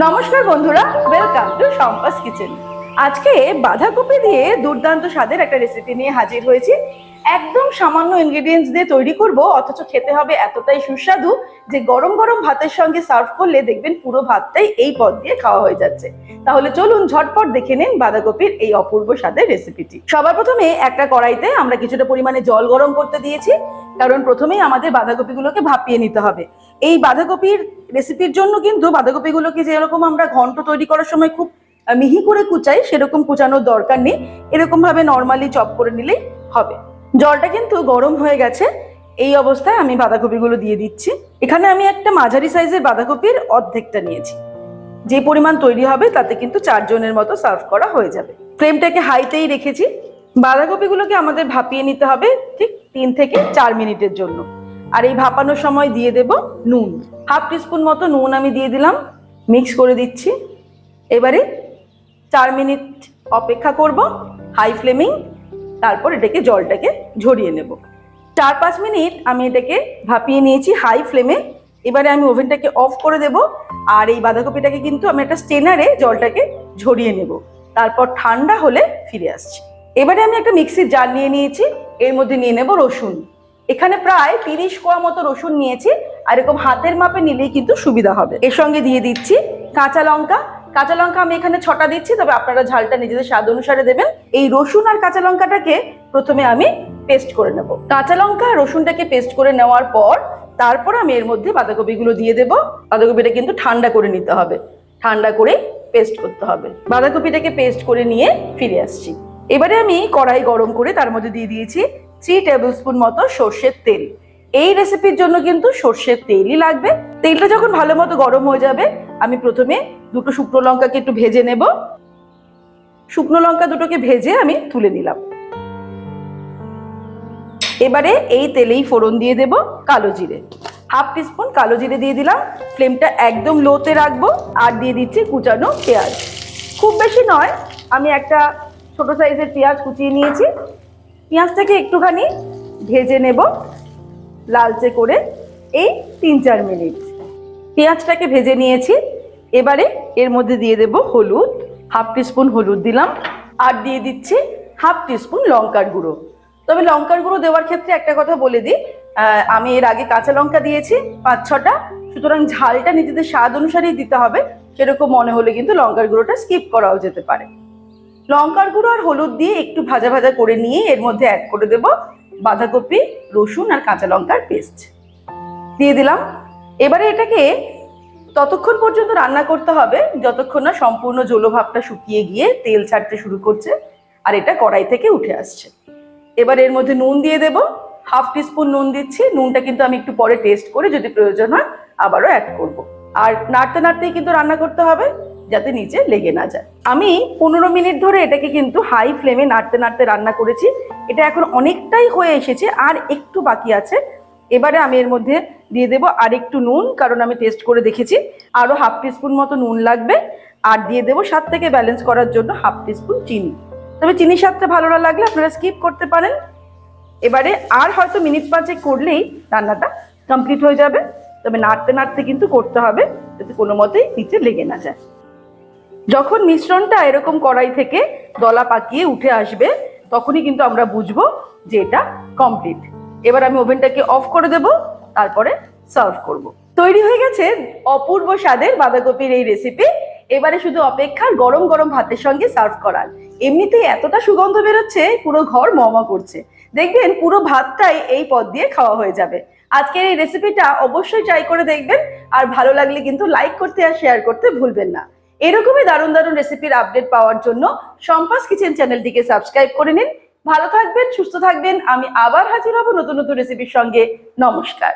নমস্কার বন্ধুরা, welcome to সম্পাস kitchen. আজকে বাঁধাকপি দিয়ে দুর্দান্ত স্বাদের একটা রেসিপি নিয়ে হাজির হয়েছি। একদম সামান্য ইনগ্রেডিয়েন্টস দিয়ে তৈরি করব, অথচ খেতে হবে এতটাই সুস্বাদু যে গরম গরম ভাতের সঙ্গে সার্ভ করলে দেখবেন পুরো ভাতটাই এই পদ দিয়ে খাওয়া হয়ে যাচ্ছে। তাহলে চলুন ঝটপট দেখে নিন বাঁধাকপির এই অপূর্ব স্বাদের রেসিপিটি। সবার প্রথমে একটা কড়াইতে আমরা কিছুটা পরিমাণে জল গরম করতে দিয়েছি, কারণ প্রথমেই আমাদের বাঁধাকপিগুলোকে ভাপিয়ে নিতে হবে। এই বাঁধাকপির রেসিপির জন্য কিন্তু বাঁধাকপিগুলোকে যেরকম আমরা ঘন্ট তৈরি করার সময় খুব মিহি করে কুচাই, সেরকম কুচানোর দরকার নেই। এরকম ভাবে নর্মালি চপ করে নিলেই হবে। জলটা কিন্তু গরম হয়ে গেছে। এই অবস্থায় আমি বাঁধাকপিগুলো দিয়ে দিচ্ছি। এখানে আমি একটা মাঝারি সাইজের বাঁধাকপির অর্ধেকটা নিয়েছি। যে পরিমাণ তৈরি হবে তাতে কিন্তু 4 জনের মতো সার্ভ করা হয়ে যাবে। ফ্লেমটাকে হাইতেই রেখেছি। বাঁধাকপিগুলোকে আমাদের ভাপিয়ে নিতে হবে ঠিক 3 থেকে 4 মিনিটের জন্য। আর এই ভাপানোর সময় দিয়ে দেব নুন, হাফ টিস্পুন মতো নুন আমি দিয়ে দিলাম। মিক্স করে দিচ্ছি। এবারে 4 মিনিট অপেক্ষা করব হাই ফ্লেমিং। তারপর এটাকে জলটাকে ঝরিয়ে নেব। 4-5 মিনিট আমি এটাকে ভাপিয়ে নিয়েছি হাই ফ্লেমে। এবারে আমি ওভেনটাকে অফ করে দেব। আর এই বাঁধাকপিটাকে কিন্তু আমি একটা স্টেনারে জলটাকে ঝরিয়ে নেব। তারপর ঠান্ডা হলে ফিরে আসছি। এবারে আমি একটা মিক্সির জার নিয়ে নিয়েছি। এর মধ্যে নিয়ে নেব রসুন। এখানে প্রায় 30 কোয়া মতো রসুন নিয়েছি। আর এরকম হাতের মাপে নিলেই কিন্তু সুবিধা হবে। এর সঙ্গে দিয়ে দিচ্ছি কাঁচা লঙ্কা। কাঁচা লঙ্কা আমি এখানে 6টা দিচ্ছি, তবে আপনারা ঝালটা নিজেদের স্বাদ অনুসারে দেবেন। এই রসুন আর কাঁচা লঙ্কাটাকে প্রথমে আমি পেস্ট করে নেব। কাঁচা লঙ্কা রসুনটাকে পেস্ট করে নেওয়ার পর তারপর আমি এর মধ্যে বাঁধাকপিগুলো দিয়ে দেব। বাঁধাকপিটা কিন্তু ঠান্ডা করে নিতে হবে, ঠান্ডা করে পেস্ট করতে হবে। বাঁধাকপিটাকে পেস্ট করে নিয়ে ফিরে আসছি। এবারে আমি কড়াই গরম করে তার মধ্যে দিয়ে দিয়েছি 3 টেবিল স্পুন মতো সর্ষের তেল। এই রেসিপির জন্য কিন্তু সর্ষের তেলই লাগবে। তেলটা যখন ভালো মতো গরম হয়ে যাবে, আমি প্রথমে দুটো শুকনো লঙ্কাকে একটু ভেজে নেব। শুকনো লঙ্কা দুটোকে ভেজে আমি তুলে নিলাম। এবারে এই তেলেই ফোড়ন দিয়ে দেব কালো জিরে। হাফ টিস্পুন কালো জিরে দিয়ে দিলাম। ফ্লেমটা একদম লোতে রাখবো। আর দিয়ে দিচ্ছি কুচানো পেঁয়াজ। খুব বেশি নয়, আমি একটা ছোট সাইজের পেঁয়াজ কুচিয়ে নিয়েছি। পেঁয়াজটাকে একটুখানি ভেজে নেব লালচে করে এই 3-4 মিনিট। পেঁয়াজটাকে ভেজে নিয়েছি। এবারে এর মধ্যে দিয়ে দেব হলুদ, হাফ টিস্পুন হলুদ দিলাম। আর দিয়ে দিচ্ছি হাফ টিস্পুন লঙ্কার গুঁড়ো। তবে লঙ্কার গুঁড়ো দেওয়ার ক্ষেত্রে একটা কথা বলে দিই, আমি এর আগে কাঁচা লঙ্কা দিয়েছি 5-6টা, সুতরাং ঝালটা নিজেদের স্বাদ অনুসারেই দিতে হবে। সেরকম মনে হলে কিন্তু লঙ্কার গুঁড়োটা স্কিপ করাও যেতে পারে। লঙ্কার গুঁড়ো আর হলুদ দিয়ে একটু ভাজা ভাজা করে নিয়ে এর মধ্যে অ্যাড করে দেব বাঁধাকপি, রসুন আর কাঁচা লঙ্কার পেস্ট দিয়ে দিলাম। এবারে এটাকে ততক্ষণ পর্যন্ত রান্না করতে হবে যতক্ষণ না সম্পূর্ণ জলভাবটা শুকিয়ে গিয়ে তেল ছাড়তে শুরু করছে আর এটা কড়াই থেকে উঠে আসছে। এবার এর মধ্যে নুন দিয়ে দেব। হাফ টিস্পুন নুন দিচ্ছি। নুনটা কিন্তু আমি একটু পরে টেস্ট করে যদি প্রয়োজন হয় আবারও অ্যাড করব। আর নাড়তে নাড়তেই কিন্তু রান্না করতে হবে যাতে নিচে লেগে না যায়। আমি 15 মিনিট ধরে এটাকে কিন্তু হাই ফ্লেমে নাড়তে নাড়তে রান্না করেছি। এটা এখন অনেকটাই হয়ে এসেছে, আর একটু বাকি আছে। এবারে আমি এর মধ্যে দিয়ে দেব আর একটু নুন, কারণ আমি টেস্ট করে দেখেছি আরো হাফ টিস্পুন মতো নুন লাগবে। আর দিয়ে দেবো স্বাদ থেকে ব্যালেন্স করার জন্য হাফ টিস্পুন চিনি। তবে চিনির স্বাদটা ভালো না লাগলে আপনারা স্কিপ করতে পারেন। এবারে আর হয়তো মিনিট 5 করলেই রান্নাটা কমপ্লিট হয়ে যাবে। তবে নাড়তে নাড়তে কিন্তু করতে হবে যাতে কোনো মতেই নিচে লেগে না যায়। যখন মিশ্রণটা এরকম কড়াই থেকে দলা পাকিয়ে উঠে আসবে তখনই কিন্তু আমরা বুঝবো যে এটা কমপ্লিট। এবার আমি ওভেনটাকে অফ করে দেব, তারপরে সার্ভ করব। তৈরি হয়ে গেছে অপূর্ব স্বাদের বাঁধাকপির এই রেসিপি। এবারে শুধু অপেক্ষার গরম গরম ভাতের সঙ্গে সার্ভ করার। এমনিতেই এতটা সুগন্ধ বেরোচ্ছে, পুরো ঘর মমা করছে। দেখবেন পুরো ভাতটাই এই পদ দিয়ে খাওয়া হয়ে যাবে। আজকের এই রেসিপিটা অবশ্যই ট্রাই করে দেখবেন। আর ভালো লাগলে কিন্তু লাইক করতে আর শেয়ার করতে ভুলবেন না। এরকমই দারুণ দারুণ রেসিপির আপডেট পাওয়ার জন্য সম্পাস কিচেন চ্যানেলটিকে সাবস্ক্রাইব করে নিন। ভালো থাকবেন, সুস্থ থাকবেন। আমি আবার হাজির হব নতুন নতুন রেসিপির সঙ্গে। নমস্কার।